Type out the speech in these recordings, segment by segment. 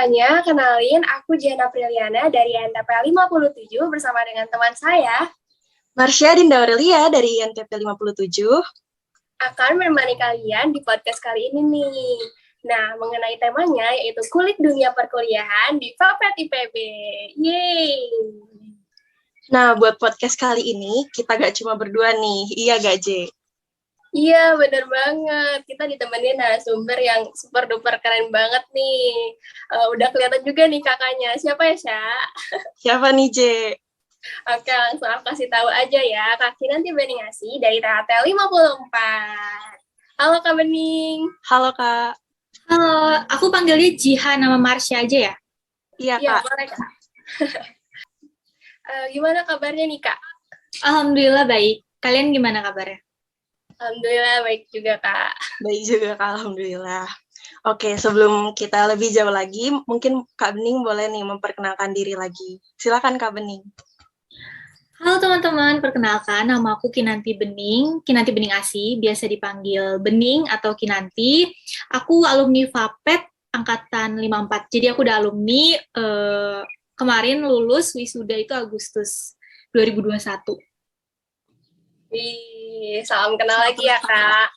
semuanya, kenalin aku Jana Priliana dari NTP 57 bersama dengan teman saya Marsha Dinda Aurelia dari INTP 57 akan menemani kalian di podcast kali ini nih. Nah, mengenai temanya yaitu kulik dunia perkuliahan di Fapet IPB. Yeay! Nah, buat podcast kali ini, kita gak cuma berdua nih. Iya gak, J? Iya, bener banget. Kita ditemenin narasumber yang super duper keren banget nih. Udah kelihatan juga nih kakaknya. Siapa ya, Sya? Siapa nih, J? Oke, langsung aku kasih tahu aja ya. Kak Kinanti Beningsih dari THT 54. Halo Kak Bening. Halo, Kak. Halo, aku panggilnya Jihan nama Marsha aja ya? Iya, Iya, Kak. boleh Kak. Gimana kabarnya nih Kak? Alhamdulillah baik. Kalian gimana kabarnya? Alhamdulillah baik juga Kak. Baik juga, Kak. Alhamdulillah. Oke, sebelum kita lebih jauh lagi, mungkin Kak Bening boleh nih memperkenalkan diri lagi. Silakan, Kak Bening. Halo teman-teman, perkenalkan nama aku Kinanti Beningsih, biasa dipanggil Bening atau Kinanti. Aku alumni Fapet angkatan 54. Jadi aku udah alumni kemarin lulus wisuda itu Agustus 2021. Wih, salam kenal lagi ya Kak.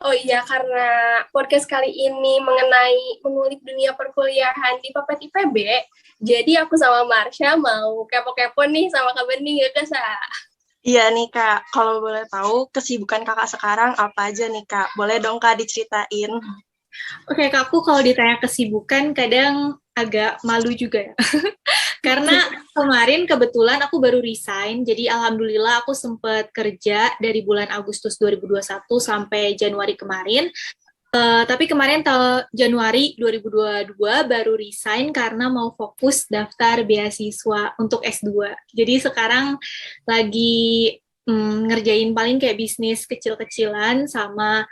Oh iya, karena podcast kali ini mengenai mengulik dunia perkuliahan di Fapet IPB, jadi aku sama Marsha mau kepo-kepo nih sama Kak Bening ya Kak Sa. Iya nih, Kak. Kalau boleh tahu, kesibukan Kakak sekarang apa aja nih, Kak? Boleh dong, Kak, diceritain. Oke, Kak, aku kalau ditanya kesibukan kadang agak malu juga ya. Karena kemarin kebetulan aku baru resign, jadi alhamdulillah aku sempat kerja dari bulan Agustus 2021 sampai Januari kemarin. Tapi kemarin Januari 2022 baru resign karena mau fokus daftar beasiswa untuk S2. Jadi sekarang lagi ngerjain paling kayak bisnis kecil-kecilan sama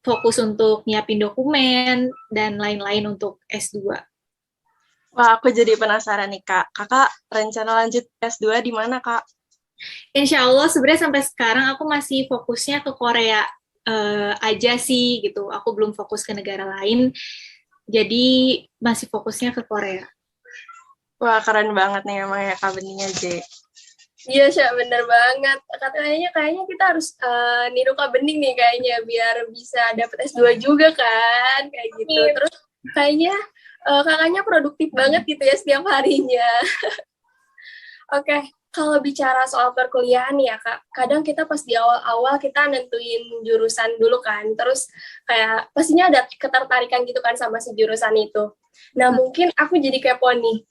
fokus untuk nyiapin dokumen dan lain-lain untuk S2. Wah, aku jadi penasaran nih, Kak. Kakak rencana lanjut S2 di mana, Kak? Insya Allah sebenarnya sampai sekarang aku masih fokusnya ke Korea aja sih gitu. Aku belum fokus ke negara lain, jadi masih fokusnya ke Korea. Wah, keren banget nih emang ya, Kak Beningnya, J. Iya, Sya, bener banget. Kayaknya kita harus niru Kak Bening nih kayaknya biar bisa dapet S2 juga kan, kayak gitu. Terus kayaknya kakaknya produktif banget gitu ya setiap harinya. Oke, kalau bicara soal perkuliahan ya Kak, kadang kita pas di awal-awal kita nentuin jurusan dulu kan, terus kayak pastinya ada ketertarikan gitu kan sama si jurusan itu. Nah, mungkin aku jadi kepo nih,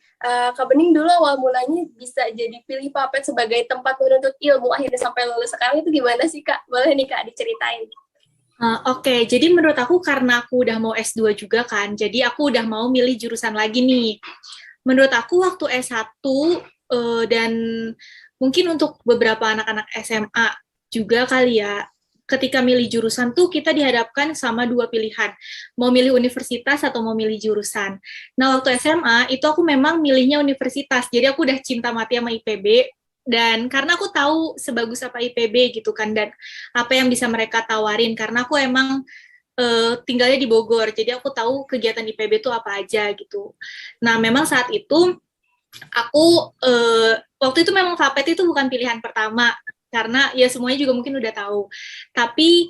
Kak Bening dulu awal mulanya bisa jadi pilih Fapet sebagai tempat menuntut ilmu akhirnya sampai lulus sekarang itu gimana sih Kak? Boleh nih Kak diceritain. Oke, jadi menurut aku karena aku udah mau S2 juga kan, jadi aku udah mau milih jurusan lagi nih. Menurut aku waktu S1 dan mungkin untuk beberapa anak-anak SMA juga kali ya, ketika milih jurusan tuh kita dihadapkan sama dua pilihan, mau milih universitas atau mau milih jurusan. Nah, waktu SMA itu aku memang milihnya universitas, jadi aku udah cinta mati sama IPB, dan karena aku tahu sebagus apa IPB gitu kan, dan apa yang bisa mereka tawarin, karena aku emang tinggalnya di Bogor, jadi aku tahu kegiatan IPB itu apa aja gitu. Nah, memang saat itu aku waktu itu memang Fapet itu bukan pilihan pertama, karena ya semuanya juga mungkin udah tahu. Tapi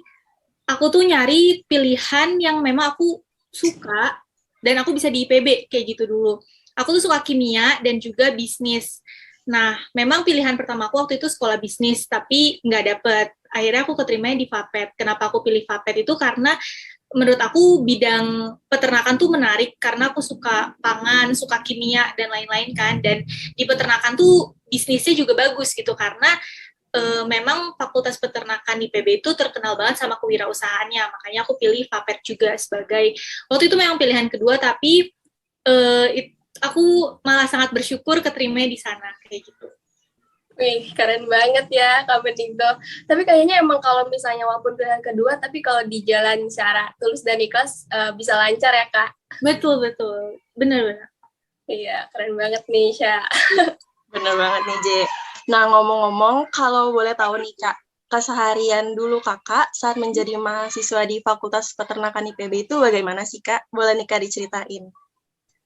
aku tuh nyari pilihan yang memang aku suka dan aku bisa di IPB kayak gitu dulu. Aku tuh suka kimia dan juga bisnis. Nah, memang pilihan pertama aku waktu itu sekolah bisnis, tapi nggak dapet. Akhirnya aku keterimanya di Fapet. Kenapa aku pilih Fapet itu karena menurut aku bidang peternakan tuh menarik karena aku suka pangan, suka kimia dan lain-lain kan. Dan di peternakan tuh bisnisnya juga bagus gitu karena memang Fakultas Peternakan IPB itu terkenal banget sama kewirausahaannya. Makanya aku pilih Fapet juga sebagai waktu itu memang pilihan kedua, tapi aku malah sangat bersyukur keterima di sana kayak gitu. Wih, keren banget ya Kak Bening tuh. Tapi kayaknya emang kalau misalnya walaupun pilihan kedua, tapi kalau di jalan secara tulus dan ikhlas bisa lancar ya Kak. Betul, benar-benar. Iya, keren banget nih Sya. Bener banget nih, J. Nah, ngomong-ngomong, kalau boleh tahu nih, Kak, keseharian dulu kakak saat menjadi mahasiswa di Fakultas Peternakan IPB itu bagaimana sih kak? Boleh nih kak diceritain?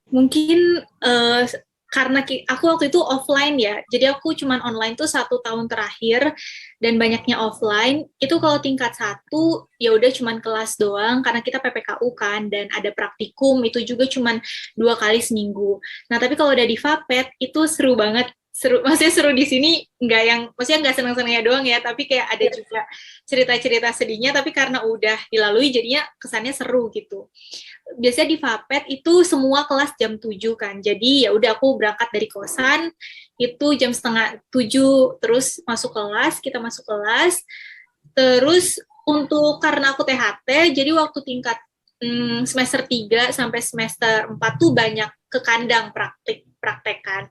Mungkin karena aku waktu itu offline ya, jadi aku cuman online tuh 1 tahun terakhir dan banyaknya offline. Itu kalau tingkat 1 ya udah cuman kelas doang karena kita PPKU kan dan ada praktikum itu juga cuman 2 kali seminggu. Nah tapi kalau udah di Fapet itu seru banget. Seru, maksudnya seru di sini nggak yang, maksudnya nggak senang-senangnya doang ya, tapi kayak ada juga cerita-cerita sedihnya, tapi karena udah dilalui jadinya kesannya seru gitu. Biasanya di Fapet itu semua kelas jam 7 kan. Jadi ya udah aku berangkat dari kosan itu jam setengah 7 terus masuk kelas, kita masuk kelas. Terus untuk karena aku THT, jadi waktu tingkat semester 3 sampai semester 4 tuh banyak ke kandang praktekan.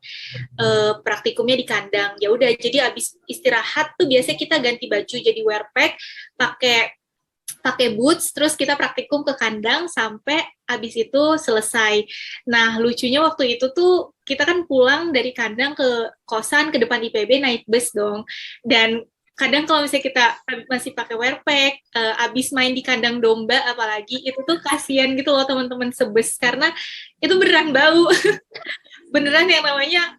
Praktikumnya di kandang. Ya udah jadi abis istirahat tuh biasanya kita ganti baju jadi wear pack, pakai boots, terus kita praktikum ke kandang sampai abis itu selesai. Nah, lucunya waktu itu tuh kita kan pulang dari kandang ke kosan ke depan IPB naik bus dong. Dan kadang kalau misalnya kita masih pakai wear pack, abis main di kandang domba apalagi, itu tuh kasihan gitu loh teman-teman sebes, karena itu beneran bau. Beneran yang namanya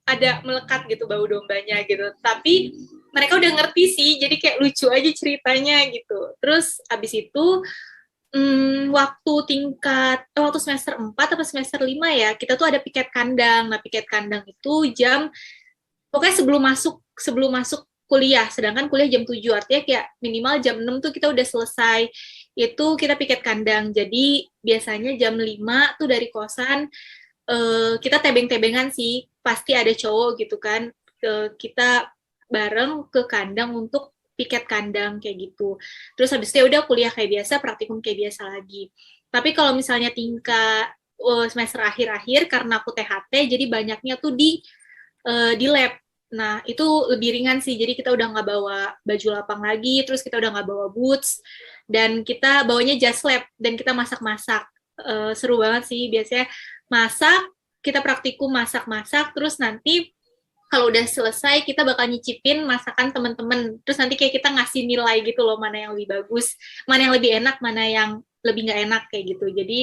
ada melekat gitu bau dombanya gitu. Tapi mereka udah ngerti sih, jadi kayak lucu aja ceritanya gitu. Terus abis itu waktu semester 4 atau semester 5 ya, kita tuh ada piket kandang. Nah, piket kandang itu pokoknya sebelum masuk kuliah, sedangkan kuliah jam 7, artinya kayak minimal jam 6 tuh kita udah selesai. Itu kita piket kandang. Jadi biasanya jam 5 tuh dari kosan kita tebeng-tebengan sih, pasti ada cowok gitu kan, kita bareng ke kandang untuk piket kandang kayak gitu. Terus habis itu ya udah kuliah kayak biasa, praktikum kayak biasa lagi. Tapi kalau misalnya tingkat semester akhir-akhir karena aku THT, jadi banyaknya tuh di lab. Nah, itu lebih ringan sih. Jadi kita udah nggak bawa baju lapang lagi, terus kita udah nggak bawa boots, dan kita bawanya jas lab, dan kita masak-masak. Seru banget sih. Biasanya masak, kita praktikum masak-masak, terus nanti kalau udah selesai kita bakal nyicipin masakan teman-teman. Terus nanti kayak kita ngasih nilai gitu loh, mana yang lebih bagus, mana yang lebih enak, mana yang lebih nggak enak kayak gitu. Jadi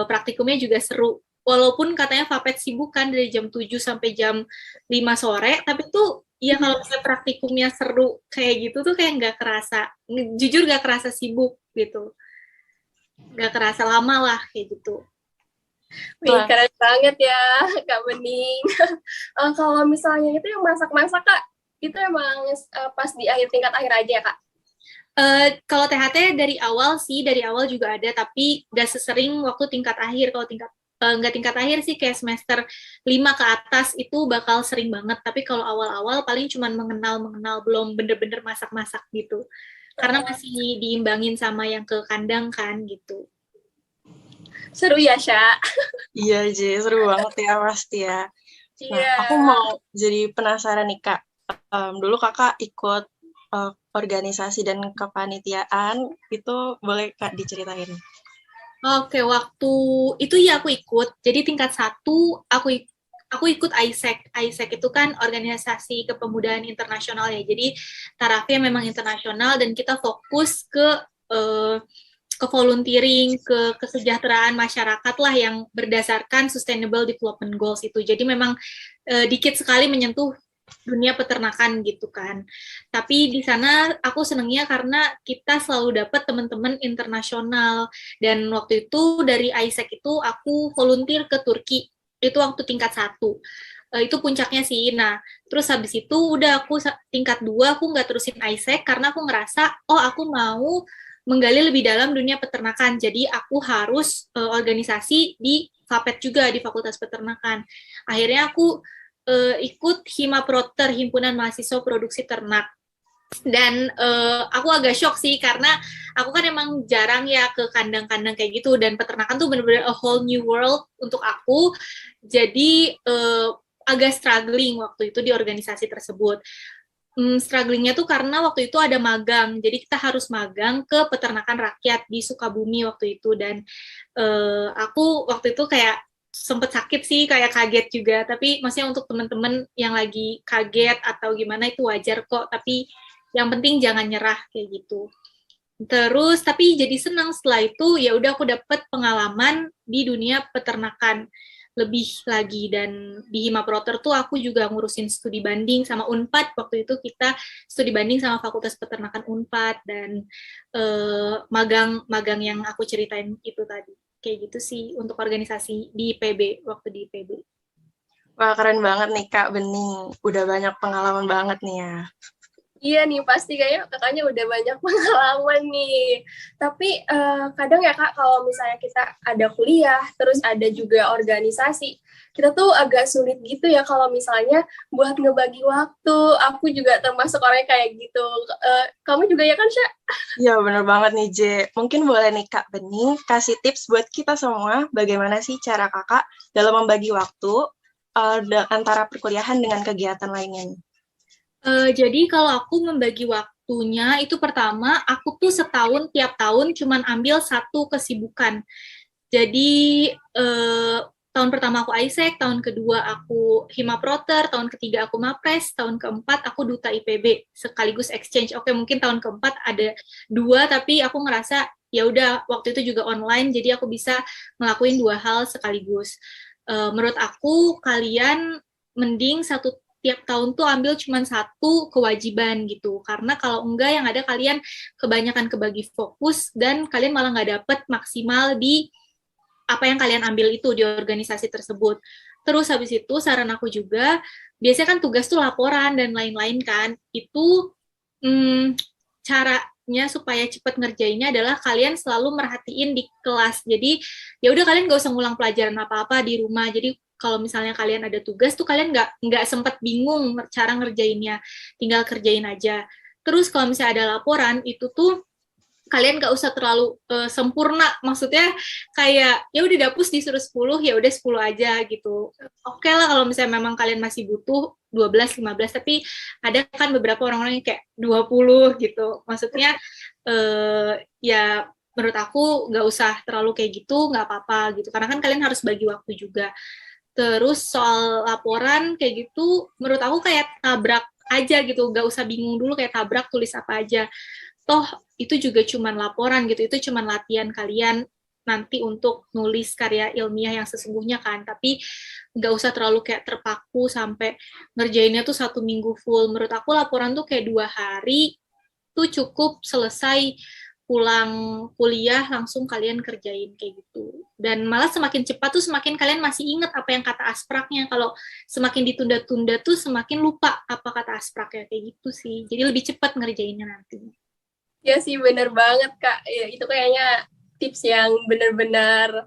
praktikumnya juga seru. Walaupun katanya Fapet sibuk kan dari jam 7 sampai jam 5 sore, tapi tuh ya kalau misalnya praktikumnya seru kayak gitu tuh kayak nggak kerasa, jujur nggak kerasa sibuk gitu. Nggak kerasa lama lah kayak gitu. Wih, keren banget ya, Kak Bening. Kalau misalnya itu yang masak-masak, Kak, itu emang pas di tingkat akhir aja, Kak? Kalau THT dari awal juga ada, tapi nggak sesering waktu tingkat akhir. Kalau nggak tingkat akhir sih, kayak semester 5 ke atas itu bakal sering banget. Tapi kalau awal-awal paling cuma mengenal, belum bener-bener masak-masak gitu. Karena masih diimbangin sama yang ke kandang kan gitu. Seru ya, Sya? Iya, Ji, seru banget ya pasti ya. Nah, aku mau jadi penasaran nih, Kak. Dulu kakak ikut organisasi dan kepanitiaan, itu boleh Kak diceritain? Oke, waktu itu ya aku ikut. Jadi tingkat 1 aku ikut AIESEC. AIESEC itu kan organisasi kepemudaan internasional ya. Jadi tarafnya memang internasional dan kita fokus ke volunteering, ke kesejahteraan masyarakat lah yang berdasarkan Sustainable Development Goals itu. Jadi memang dikit sekali menyentuh dunia peternakan gitu kan. Tapi di sana aku senengnya karena kita selalu dapat teman-teman internasional, dan waktu itu dari AIESEC itu aku volunteer ke Turki. Itu waktu tingkat 1. Itu puncaknya sih. Nah, terus habis itu udah aku tingkat 2 aku nggak terusin AIESEC karena aku ngerasa aku mau menggali lebih dalam dunia peternakan. Jadi aku harus organisasi di Fapet juga, di Fakultas Peternakan. Akhirnya aku ikut Himaproter, Himpunan Mahasiswa Produksi Ternak. Dan aku agak shock sih, karena aku kan emang jarang ya ke kandang-kandang kayak gitu, dan peternakan tuh bener-bener a whole new world untuk aku. Jadi agak struggling waktu itu di organisasi tersebut. Strugglingnya tuh karena waktu itu ada magang, jadi kita harus magang ke peternakan rakyat di Sukabumi waktu itu, dan aku waktu itu kayak sempet sakit sih, kayak kaget juga, tapi maksudnya untuk teman-teman yang lagi kaget atau gimana itu wajar kok, tapi yang penting jangan nyerah kayak gitu. Terus tapi jadi senang setelah itu, ya udah aku dapet pengalaman di dunia peternakan lebih lagi. Dan di Himaproter tuh aku juga ngurusin studi banding sama Unpad. Waktu itu kita studi banding sama Fakultas Peternakan Unpad, dan magang yang aku ceritain itu tadi. Kayak gitu sih untuk organisasi di IPB, waktu di IPB. Wah, keren banget nih Kak Bening. Udah banyak pengalaman banget nih ya. Iya nih, pasti kayaknya kakaknya udah banyak pengalaman nih. Tapi kadang ya Kak, kalau misalnya kita ada kuliah, terus ada juga organisasi, kita tuh agak sulit gitu ya kalau misalnya buat ngebagi waktu. Aku juga termasuk orang kayak gitu. Kamu juga ya kan, Sya? Iya, bener banget nih, Je. Mungkin boleh nih Kak Bening kasih tips buat kita semua, bagaimana sih cara Kakak dalam membagi waktu antara perkuliahan dengan kegiatan lainnya nih? Jadi kalau aku membagi waktunya, itu pertama, aku tuh setahun, tiap tahun cuman ambil satu kesibukan. Jadi tahun pertama aku ISEC, tahun kedua aku Himaproter, tahun ketiga aku Mapres, tahun keempat aku Duta IPB, sekaligus exchange. Oke, mungkin tahun keempat ada 2, tapi aku ngerasa ya udah waktu itu juga online, jadi aku bisa ngelakuin 2 hal sekaligus. Menurut aku, kalian mending tiap tahun tuh ambil cuma satu kewajiban gitu, karena kalau enggak yang ada kalian kebanyakan kebagi fokus dan kalian malah nggak dapet maksimal di apa yang kalian ambil itu di organisasi tersebut. Terus habis itu saran aku juga, biasanya kan tugas tuh laporan dan lain-lain kan, itu caranya supaya cepat ngerjainnya adalah kalian selalu merhatiin di kelas. Jadi ya udah kalian gak usah ngulang pelajaran apa-apa di rumah. Jadi kalau misalnya kalian ada tugas tuh kalian nggak sempat bingung cara ngerjainnya, tinggal kerjain aja. Terus kalau misalnya ada laporan itu tuh kalian nggak usah terlalu sempurna, maksudnya kayak ya udah dapus disuruh 10, ya udah 10 aja gitu. Oke lah kalau misalnya memang kalian masih butuh 12, 15, tapi ada kan beberapa orang-orang yang kayak 20 gitu. Maksudnya ya menurut aku nggak usah terlalu kayak gitu, nggak apa-apa gitu. Karena kan kalian harus bagi waktu juga. Terus soal laporan kayak gitu, menurut aku kayak tabrak aja gitu, nggak usah bingung dulu kayak tabrak tulis apa aja. Toh itu juga cuman laporan gitu, itu cuman latihan kalian nanti untuk nulis karya ilmiah yang sesungguhnya kan, tapi nggak usah terlalu kayak terpaku sampai ngerjainnya tuh 1 minggu full. Menurut aku laporan tuh kayak 2 hari tuh cukup selesai, pulang kuliah langsung kalian kerjain kayak gitu. Dan malah semakin cepat tuh semakin kalian masih ingat apa yang kata aspraknya. Kalau semakin ditunda-tunda tuh semakin lupa apa kata aspraknya kayak gitu sih. Jadi lebih cepat ngerjainnya nanti. Ya sih, bener banget Kak. Ya, itu kayaknya tips yang benar-benar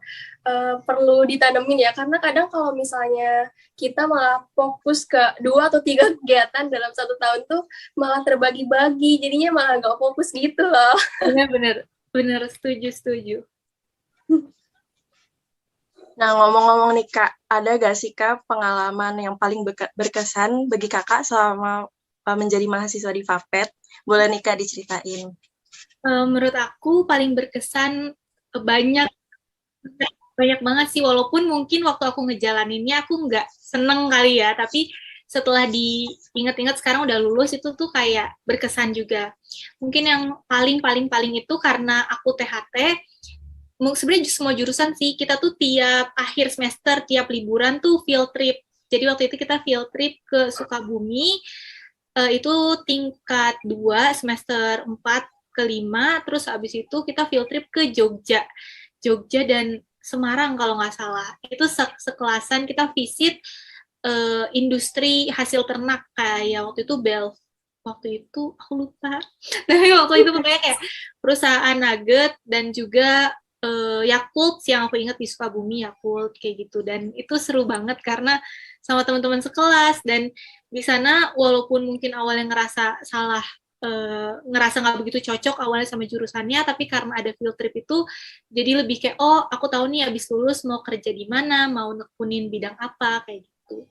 perlu ditanemin ya, karena kadang kalau misalnya kita malah fokus ke 2 atau 3 kegiatan dalam 1 tahun tuh malah terbagi-bagi, jadinya malah nggak fokus gitu loh. Bener, setuju. Nah, ngomong-ngomong nih Kak, ada gak sih Kak pengalaman yang paling berkesan bagi Kakak selama menjadi mahasiswa di FAPET? Boleh nih Kak diceritain. Menurut aku paling berkesan banyak banget sih, walaupun mungkin waktu aku ngejalaninnya aku nggak seneng kali ya, tapi setelah diingat-ingat sekarang udah lulus itu tuh kayak berkesan juga. Mungkin yang paling itu karena aku THT, sebenarnya semua jurusan sih, kita tuh tiap akhir semester, tiap liburan tuh field trip. Jadi waktu itu kita field trip ke Sukabumi, itu tingkat 2, semester 4 ke 5, terus abis itu kita field trip ke Jogja dan Semarang kalau nggak salah. Itu sekelasan kita visit industri hasil ternak kayak waktu itu aku lupa. Tapi waktu itu pokoknya kayak perusahaan nugget dan juga Yakult yang aku ingat di Sukabumi, Yakult kayak gitu. Dan itu seru banget karena sama teman-teman sekelas, dan di sana walaupun mungkin awalnya ngerasa nggak begitu cocok awalnya sama jurusannya, tapi karena ada field trip itu jadi lebih kayak, oh aku tahu nih abis lulus mau kerja di mana, mau nekunin bidang apa kayak gitu.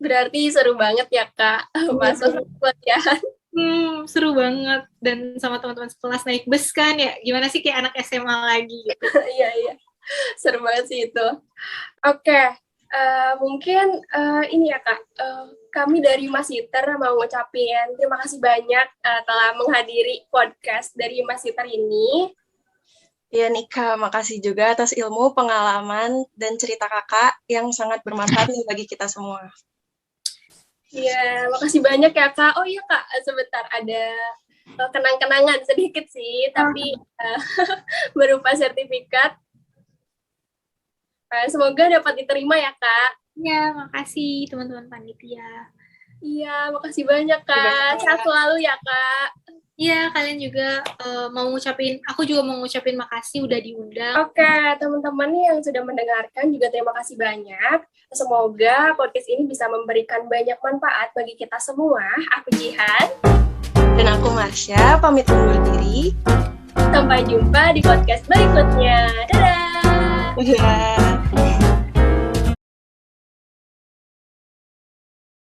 Berarti seru banget ya Kak masuk pelatihan. Seru banget, dan sama teman-teman sekelas naik bus kan ya, gimana sih kayak anak SMA lagi gitu. Iya, seru banget sih itu. Oke, Mungkin ini ya Kak, kami dari Masiter mau ngucapin terima kasih banyak telah menghadiri podcast dari Masiter ini. Ya Nika, makasih juga atas ilmu, pengalaman, dan cerita kakak yang sangat bermanfaat nih bagi kita semua. Iya, makasih banyak ya Kak. Oh iya Kak, sebentar ada kenang-kenangan sedikit sih, tapi berupa sertifikat. Semoga dapat diterima ya Kak. Ya, makasih teman-teman panitia. Iya, makasih banyak Kak. Sehat selalu ya Kak. Iya, kalian juga aku juga mau ngucapin makasih udah diundang. Oke, teman-teman yang sudah mendengarkan juga terima kasih banyak. Semoga podcast ini bisa memberikan banyak manfaat bagi kita semua. Aku Jihan. Dan aku Marsha, pamit undur diri. Sampai jumpa di podcast berikutnya. Dadah! Dadah!